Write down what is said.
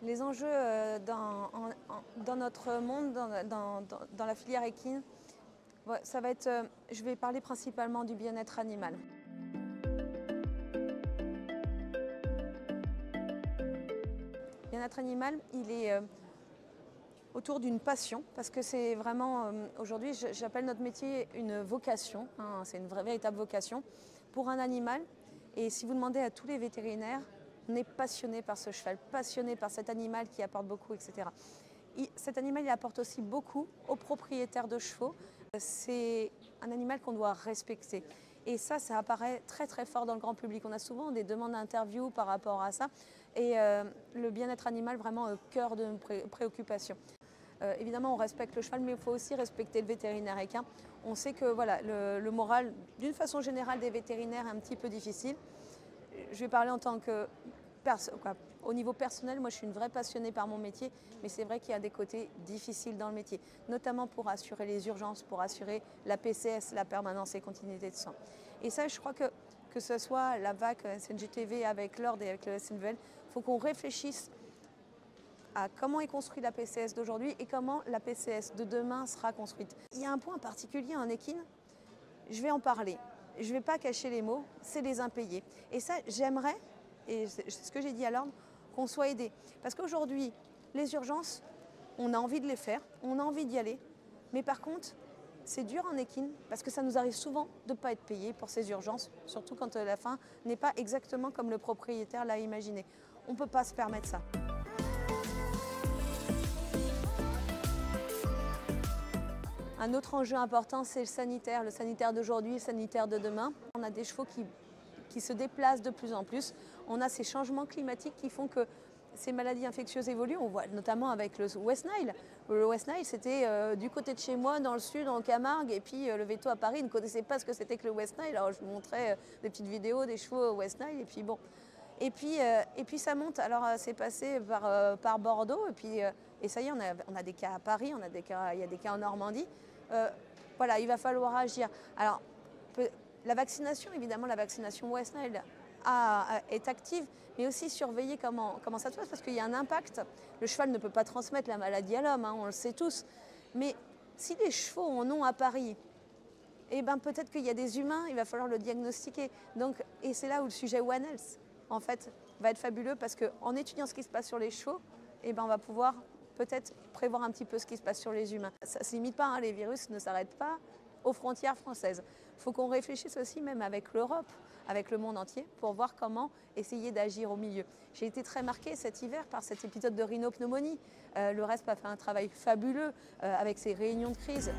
Les enjeux dans notre monde, dans la filière équine, ça va être, je vais parler principalement du bien-être animal. Le bien-être animal, il est autour d'une passion, parce que c'est vraiment, aujourd'hui, j'appelle notre métier une vocation, hein, c'est une véritable vocation pour un animal. Et si vous demandez à tous les vétérinaires, on est passionné par ce cheval, passionné par cet animal qui apporte beaucoup, etc. Cet animal, il apporte aussi beaucoup aux propriétaires de chevaux. C'est un animal qu'on doit respecter. Et ça apparaît très très fort dans le grand public. On a souvent des demandes d'interview par rapport à ça. Et le bien-être animal, vraiment au cœur de nos préoccupations. Évidemment, on respecte le cheval, mais il faut aussi respecter le vétérinaire équin. On sait que voilà, le moral, d'une façon générale, des vétérinaires est un petit peu difficile. Je vais parler en tant que au niveau personnel, moi je suis une vraie passionnée par mon métier, mais c'est vrai qu'il y a des côtés difficiles dans le métier, notamment pour assurer les urgences, pour assurer la PCS, la permanence et continuité de soins. Et ça, je crois que ce soit la VAC, SNGTV avec l'Ordre et avec le SNVL, il faut qu'on réfléchisse à comment est construite la PCS d'aujourd'hui et comment la PCS de demain sera construite. Il y a un point particulier en équine, je vais en parler. Je ne vais pas cacher les mots, c'est les impayés. Et ça, j'aimerais, et c'est ce que j'ai dit à l'Ordre, qu'on soit aidé. Parce qu'aujourd'hui, les urgences, on a envie de les faire, on a envie d'y aller. Mais par contre, c'est dur en équine, parce que ça nous arrive souvent de ne pas être payé pour ces urgences, surtout quand la fin n'est pas exactement comme le propriétaire l'a imaginé. On ne peut pas se permettre ça. Un autre enjeu important, c'est le sanitaire d'aujourd'hui, le sanitaire de demain. On a des chevaux qui se déplacent de plus en plus. On a ces changements climatiques qui font que ces maladies infectieuses évoluent. On voit notamment avec le West Nile. Le West Nile, c'était du côté de chez moi, dans le sud, en Camargue, et puis le veto à Paris ne connaissait pas ce que c'était que le West Nile. Alors je vous montrais des petites vidéos des chevaux au West Nile, et puis bon. Et puis ça monte. Alors c'est passé par Bordeaux, et ça y est, on a des cas à Paris, il y a des cas en Normandie. Voilà, il va falloir agir. Alors, la vaccination, évidemment, la vaccination West Nile est active, mais aussi surveiller comment ça se passe, parce qu'il y a un impact. Le cheval ne peut pas transmettre la maladie à l'homme, hein, on le sait tous. Mais si les chevaux en ont à Paris, eh ben, peut-être qu'il y a des humains, il va falloir le diagnostiquer. Donc, et c'est là où le sujet One Health, en fait, va être fabuleux, parce qu'en étudiant ce qui se passe sur les chevaux, eh ben, on va pouvoir peut-être prévoir un petit peu ce qui se passe sur les humains. Ça ne se limite pas, hein, les virus ne s'arrêtent pas aux frontières françaises. Il faut qu'on réfléchisse aussi même avec l'Europe, avec le monde entier, pour voir comment essayer d'agir au milieu. J'ai été très marquée cet hiver par cet épisode de rhinopneumonie. Le RESP a fait un travail fabuleux avec ses réunions de crise.